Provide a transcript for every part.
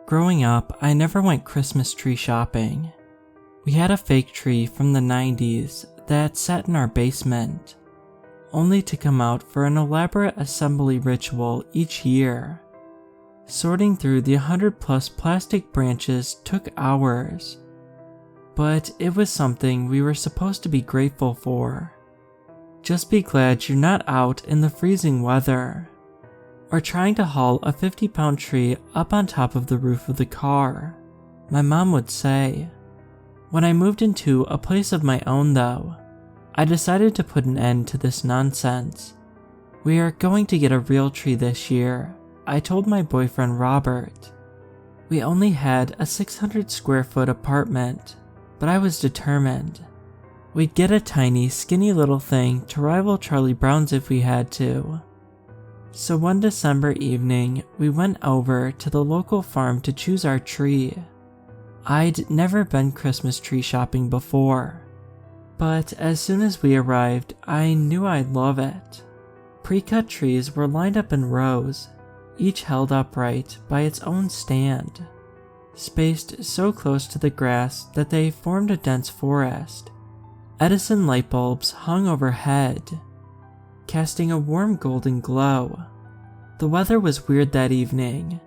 Growing up, I never went Christmas tree shopping. We had a fake tree from the 90s that sat in our basement, only to come out for an elaborate assembly ritual each year. Sorting through the 100+ plastic branches took hours, but it was something we were supposed to be grateful for. Just be glad you're not out in the freezing weather, or trying to haul a 50-pound tree up on top of the roof of the car, my mom would say. When I moved into a place of my own though, I decided to put an end to this nonsense. We are going to get a real tree this year, I told my boyfriend Robert. We only had a 600 square foot apartment, but I was determined. We'd get a tiny, skinny little thing to rival Charlie Brown's if we had to. So one December evening, we went over to the local farm to choose our tree. I'd never been Christmas tree shopping before, but as soon as we arrived, I knew I'd love it. Pre-cut trees were lined up in rows, each held upright by its own stand, spaced so close to the grass that they formed a dense forest. Edison light bulbs hung overhead, casting a warm golden glow. The weather was weird that evening,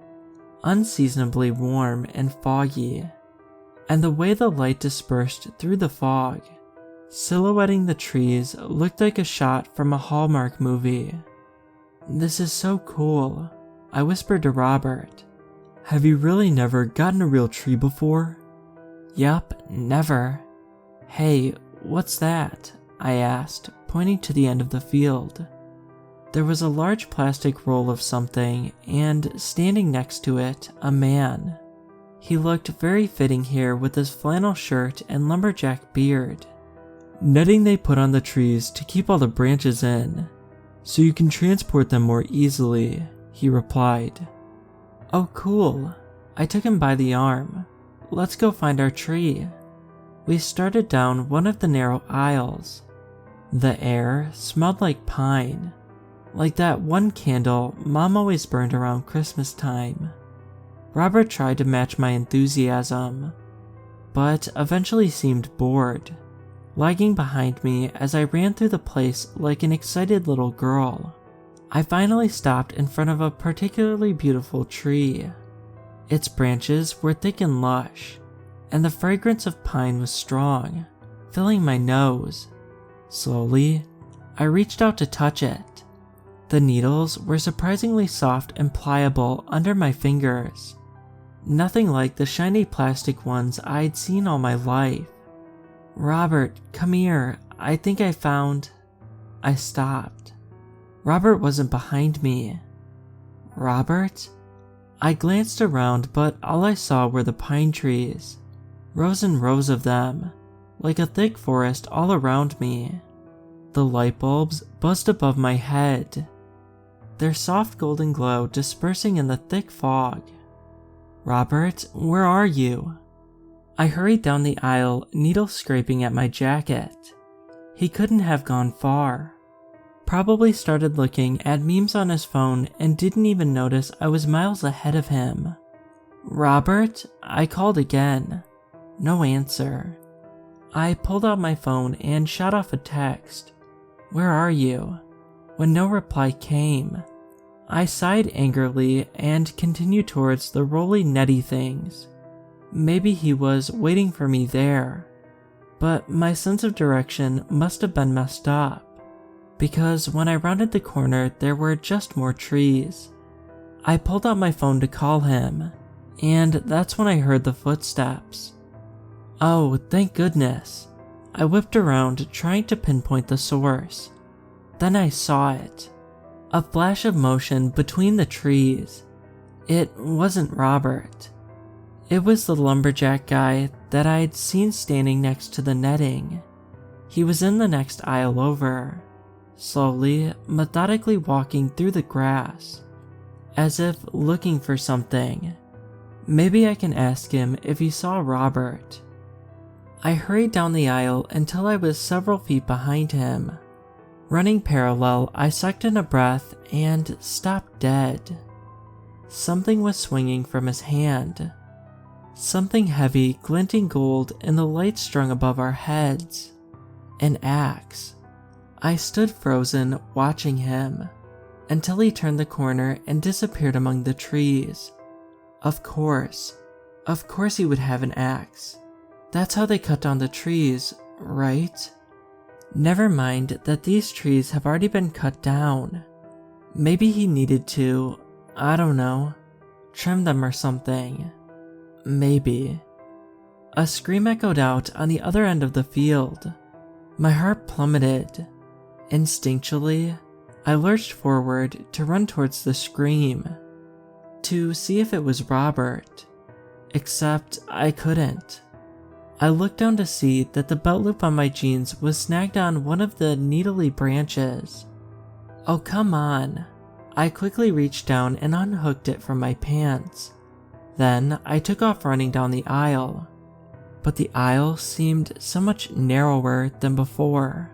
unseasonably warm and foggy, and the way the light dispersed through the fog, silhouetting the trees, looked like a shot from a Hallmark movie. "This is so cool," I whispered to Robert. "Have you really never gotten a real tree before?" "Yup, never." "Hey, what's that?" I asked, pointing to the end of the field. There was a large plastic roll of something, and standing next to it, a man. He looked very fitting here with his flannel shirt and lumberjack beard. "Netting they put on the trees to keep all the branches in, so you can transport them more easily," he replied. "Oh cool." I took him by the arm. "Let's go find our tree." We started down one of the narrow aisles. The air smelled like pine, like that one candle Mom always burned around Christmas time. Robert tried to match my enthusiasm, but eventually seemed bored, lagging behind me as I ran through the place like an excited little girl. I finally stopped in front of a particularly beautiful tree. Its branches were thick and lush, and the fragrance of pine was strong, filling my nose. Slowly, I reached out to touch it. The needles were surprisingly soft and pliable under my fingers, nothing like the shiny plastic ones I'd seen all my life. "Robert, come here, I think I found..." I stopped. Robert wasn't behind me. "Robert?" I glanced around, but all I saw were the pine trees, rows and rows of them, like a thick forest all around me. The light bulbs buzzed above my head, their soft golden glow dispersing in the thick fog. "Robert, where are you?" I hurried down the aisle, needle scraping at my jacket. He couldn't have gone far. Probably started looking at memes on his phone and didn't even notice I was miles ahead of him. "Robert?" I called again. No answer. I pulled out my phone and shot off a text. "Where are you?" When no reply came, I sighed angrily and continued towards the rolly netty things. Maybe he was waiting for me there, but my sense of direction must have been messed up, because when I rounded the corner there were just more trees. I pulled out my phone to call him, and that's when I heard the footsteps. Oh, thank goodness. I whipped around trying to pinpoint the source. Then I saw it. A flash of motion between the trees. It wasn't Robert. It was the lumberjack guy that I'd seen standing next to the netting. He was in the next aisle over, slowly, methodically walking through the grass, as if looking for something. Maybe I can ask him if he saw Robert. I hurried down the aisle until I was several feet behind him. Running parallel, I sucked in a breath and stopped dead. something was swinging from his hand. Something heavy, glinting gold in the light strung above our heads. An axe. I stood frozen, watching him, until he turned the corner and disappeared among the trees. Of course he would have an axe. That's how they cut down the trees, right? Never mind that these trees have already been cut down. Maybe he needed to, I don't know, trim them or something. Maybe. A scream echoed out on the other end of the field. My heart plummeted. Instinctually, I lurched forward to run towards the scream, to see if it was Robert. Except I couldn't. I looked down to see that the belt loop on my jeans was snagged on one of the needly branches. Oh, come on. I quickly reached down and unhooked it from my pants. Then I took off running down the aisle. But the aisle seemed so much narrower than before.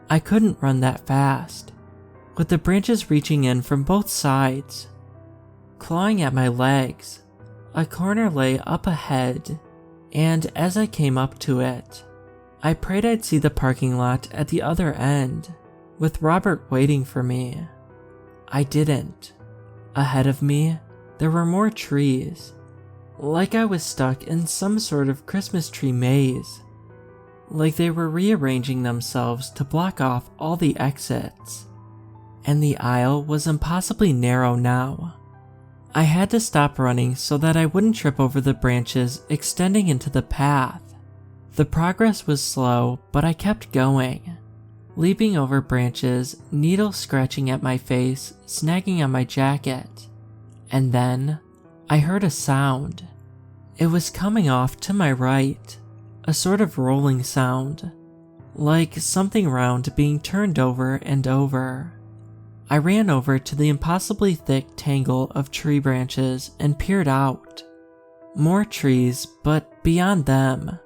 I couldn't run that fast, with the branches reaching in from both sides. Clawing at my legs, a corner lay up ahead, and as I came up to it, I prayed I'd see the parking lot at the other end, with Robert waiting for me. I didn't. Ahead of me, there were more trees, like I was stuck in some sort of Christmas tree maze, like they were rearranging themselves to block off all the exits, and the aisle was impossibly narrow now. I had to stop running so that I wouldn't trip over the branches extending into the path. The progress was slow, but I kept going, leaping over branches, needles scratching at my face, snagging on my jacket. And then, I heard a sound. It was coming off to my right, a sort of rolling sound, like something round being turned over and over. I ran over to the impossibly thick tangle of tree branches and peered out. More trees, but beyond them,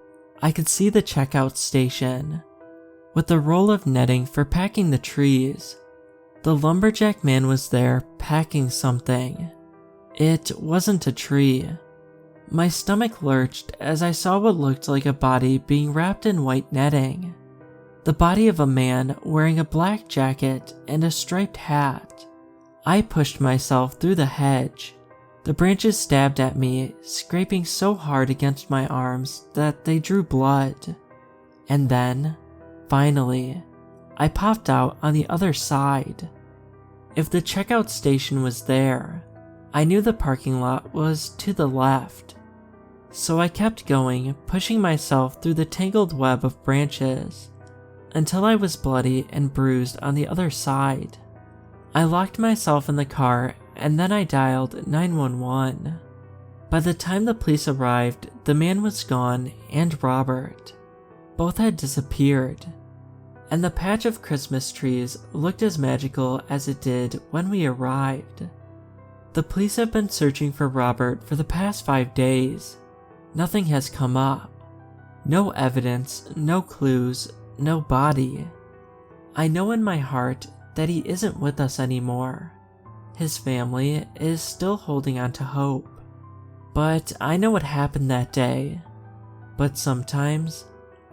I could see the checkout station, with the roll of netting for packing the trees. The lumberjack man was there packing something. It wasn't a tree. My stomach lurched as I saw what looked like a body being wrapped in white netting. The body of a man wearing a black jacket and a striped hat. I pushed myself through the hedge. The branches stabbed at me, scraping so hard against my arms that they drew blood. And then, finally, I popped out on the other side. If the checkout station was there, I knew the parking lot was to the left. So I kept going, pushing myself through the tangled web of branches, until I was bloody and bruised on the other side. I locked myself in the car and then I dialed 911. By the time the police arrived, the man was gone and Robert. Both had disappeared, and the patch of Christmas trees looked as magical as it did when we arrived. The police have been searching for Robert for the past 5 days. Nothing has come up. No evidence, no clues, no body. I know in my heart that he isn't with us anymore. His family is still holding on to hope. But I know what happened that day. But sometimes,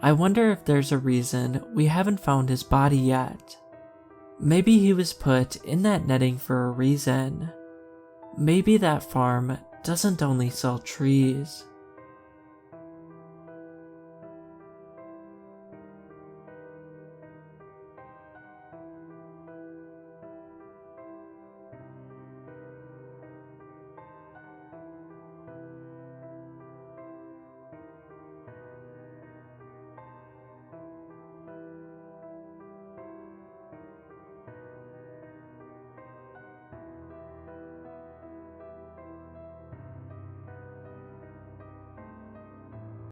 I wonder if there's a reason we haven't found his body yet. Maybe he was put in that netting for a reason. Maybe that farm doesn't only sell trees.